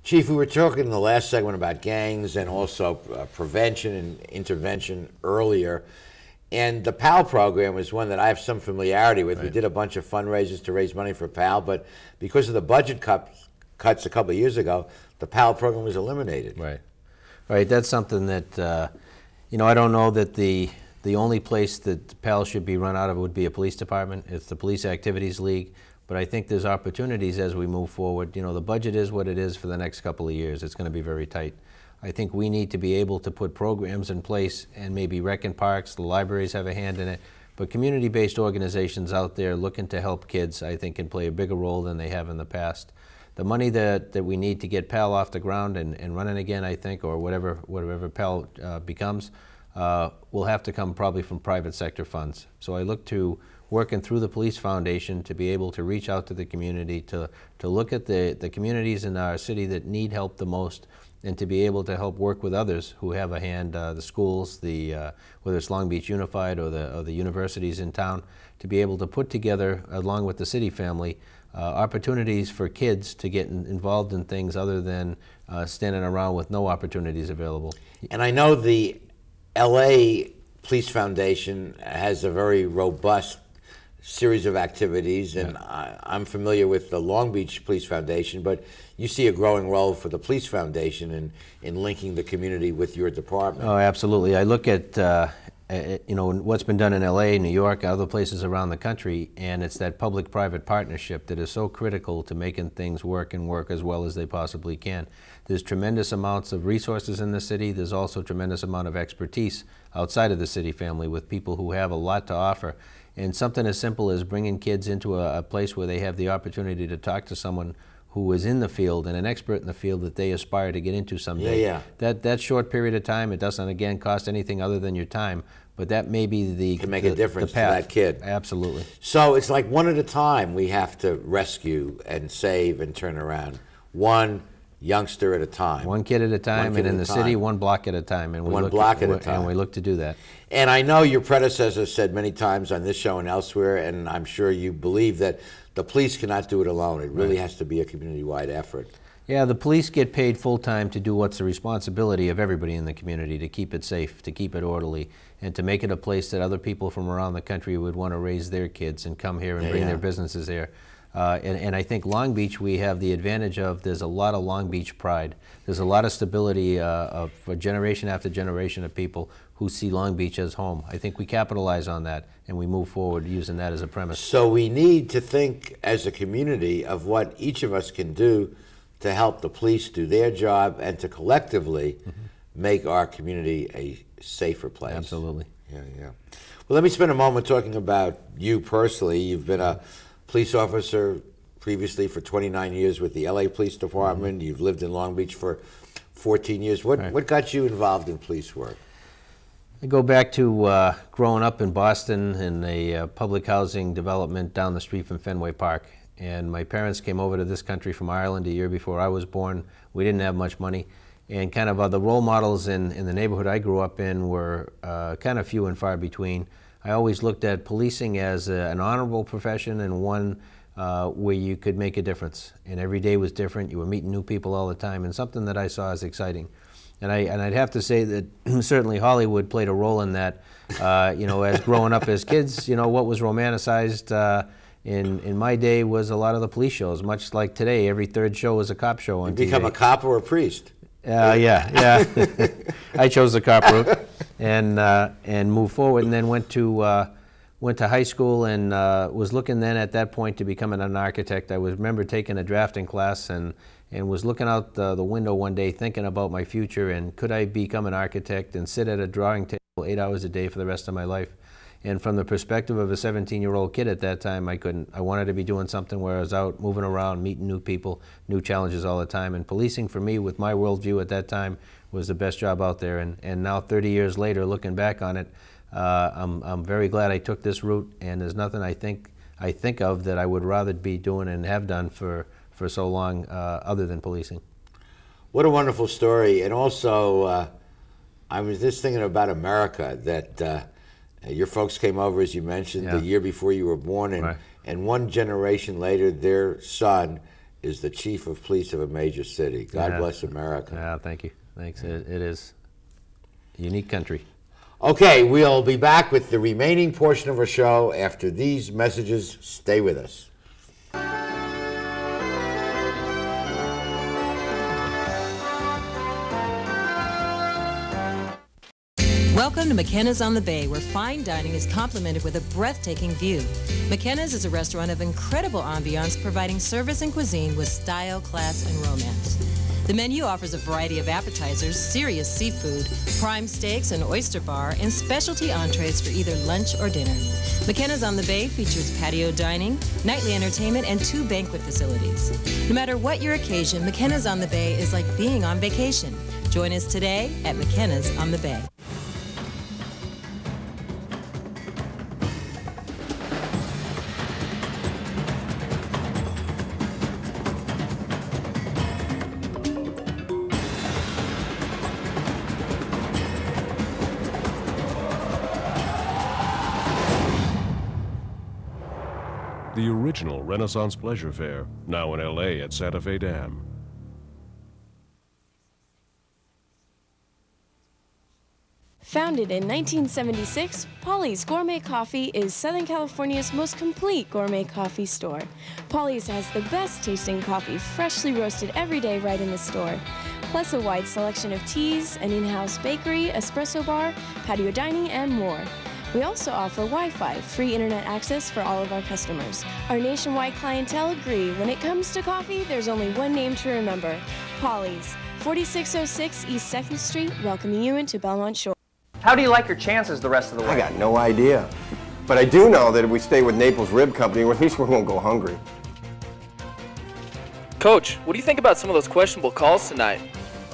Chief, we were talking in the last segment about gangs and also prevention and intervention earlier. And the PAL program is one that I have some familiarity with. Right. We did a bunch of fundraisers to raise money for PAL, but because of the budget cuts a couple of years ago, the PAL program was eliminated. Right. Right. That's something that, I don't know that the only place that PAL should be run out of would be a police department. It's the Police Activities League. But I think there's opportunities as we move forward. The budget is what it is for the next couple of years. It's going to be very tight. I think we need to be able to put programs in place, and maybe rec and parks, the libraries have a hand in it, but community-based organizations out there looking to help kids, I think, can play a bigger role than they have in the past. The money that we need to get PAL off the ground and running again, I think, or whatever PAL becomes, will have to come probably from private sector funds. So I look to working through the Police Foundation to be able to reach out to the community, to look at the communities in our city that need help the most, and to be able to help work with others who have a hand, the schools, whether it's Long Beach Unified or the universities in town, to be able to put together, along with the city family, opportunities for kids to get involved in things other than standing around with no opportunities available. And I know the LA Police Foundation has a very robust series of activities, and yeah. I'm familiar with the Long Beach Police Foundation, but you see a growing role for the Police Foundation in linking the community with your department. Oh, absolutely. I look at what's been done in LA, New York, other places around the country, and it's that public-private partnership that is so critical to making things work and work as well as they possibly can. There's tremendous amounts of resources in the city. There's also a tremendous amount of expertise outside of the city family with people who have a lot to offer. And something as simple as bringing kids into a place where they have the opportunity to talk to someone who is in the field and an expert in the field that they aspire to get into someday. Yeah. That short period of time, it doesn't, again, cost anything other than your time, but that may be can make a difference to that kid. Absolutely. So it's like one at a time we have to rescue and save and turn around. One youngster at a time. One kid at a time, and in the city, one block at a time. And one block at a time. And we look to do that. And I know your predecessor said many times on this show and elsewhere, and I'm sure you believe that the police cannot do it alone. It really has to be a community-wide effort. Yeah, the police get paid full-time to do what's the responsibility of everybody in the community, to keep it safe, to keep it orderly, and to make it a place that other people from around the country would want to raise their kids and come here and bring their businesses here. And I think Long Beach, we have the advantage of, there's a lot of Long Beach pride. There's a lot of stability of generation after generation of people who see Long Beach as home. I think we capitalize on that, and we move forward using that as a premise. So we need to think as a community of what each of us can do to help the police do their job and to collectively make our community a safer place. Absolutely. Yeah. Well, let me spend a moment talking about you personally. You've been a police officer previously for 29 years with the LA Police Department. You've lived in Long Beach for 14 years. What got you involved in police work? I go back to growing up in Boston in a public housing development down the street from Fenway Park. And my parents came over to this country from Ireland a year before I was born. We didn't have much money. And kind of the role models in the neighborhood I grew up in were kind of few and far between. I always looked at policing as an honorable profession and one where you could make a difference. And every day was different. You were meeting new people all the time, and something that I saw as exciting. And I'd have to say that certainly Hollywood played a role in that. As growing up as kids, what was romanticized in my day was a lot of the police shows. Much like today, every third show is a cop show on TV. You become a cop or a priest? Yeah. I chose the cop route and moved forward, and then went to high school and was looking then at that point to becoming an architect. I remember taking a drafting class and was looking out the window one day thinking about my future and could I become an architect and sit at a drawing table 8 hours a day for the rest of my life. And from the perspective of a 17-year-old kid at that time, I couldn't. I wanted to be doing something where I was out, moving around, meeting new people, new challenges all the time. And policing for me, with my worldview at that time, was the best job out there. And now, 30 years later, looking back on it, I'm very glad I took this route. And there's nothing I think of that I would rather be doing and have done for so long other than policing. What a wonderful story. And also, I was just thinking about America, that your folks came over, as you mentioned, the year before you were born, and one generation later, their son is the chief of police of a major city. God bless America. Yeah, thank you. Thanks. It is a unique country. Okay, we'll be back with the remaining portion of our show after these messages. Stay with us. Welcome to McKenna's on the Bay, where fine dining is complemented with a breathtaking view. McKenna's is a restaurant of incredible ambiance, providing service and cuisine with style, class, and romance. The menu offers a variety of appetizers, serious seafood, prime steaks, an oyster bar, and specialty entrees for either lunch or dinner. McKenna's on the Bay features patio dining, nightly entertainment, and 2 banquet facilities. No matter what your occasion, McKenna's on the Bay is like being on vacation. Join us today at McKenna's on the Bay. The original Renaissance Pleasure Fair, now in LA at Santa Fe Dam. Founded in 1976, Polly's Gourmet Coffee is Southern California's most complete gourmet coffee store. Polly's has the best tasting coffee, freshly roasted every day right in the store, plus a wide selection of teas, an in-house bakery, espresso bar, patio dining, and more. We also offer Wi-Fi, free internet access for all of our customers. Our nationwide clientele agree, when it comes to coffee, there's only one name to remember, Polly's, 4606 East 2nd Street, welcoming you into Belmont Shore. How do you like your chances the rest of the way? I got no idea. But I do know that if we stay with Naples Rib Company, at least we won't go hungry. Coach, what do you think about some of those questionable calls tonight?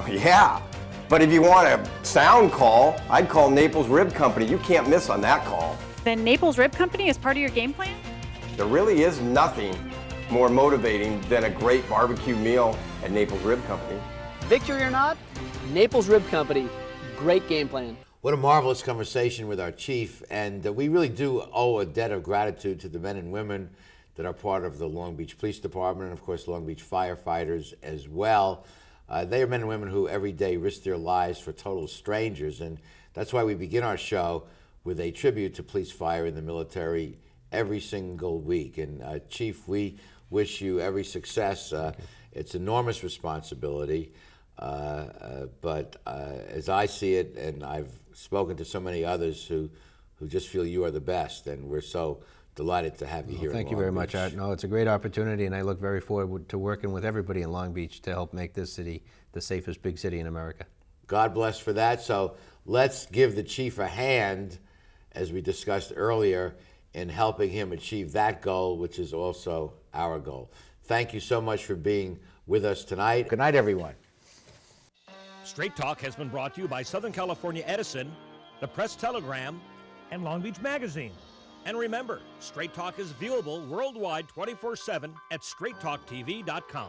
Oh, yeah. But if you want a sound call, I'd call Naples Rib Company. You can't miss on that call. Then Naples Rib Company is part of your game plan? There really is nothing more motivating than a great barbecue meal at Naples Rib Company. Victory or not, Naples Rib Company, great game plan. What a marvelous conversation with our chief, and we really do owe a debt of gratitude to the men and women that are part of the Long Beach Police Department, and of course Long Beach firefighters as well. They are men and women who every day risk their lives for total strangers, and that's why we begin our show with a tribute to police, fire, and the military every single week. And Chief, we wish you every success. It's enormous responsibility, but as I see it, and I've spoken to so many others who just feel you are the best, and we're so delighted to have you here. Thank you very much, Art. No, it's a great opportunity, and I look very forward to working with everybody in Long Beach to help make this city the safest big city in America. God bless for that. So let's give the chief a hand, as we discussed earlier, in helping him achieve that goal, which is also our goal. Thank you so much for being with us tonight. Good night, everyone. Straight Talk has been brought to you by Southern California Edison, the Press Telegram, and Long Beach Magazine. And remember, Straight Talk is viewable worldwide 24/7 at straighttalktv.com.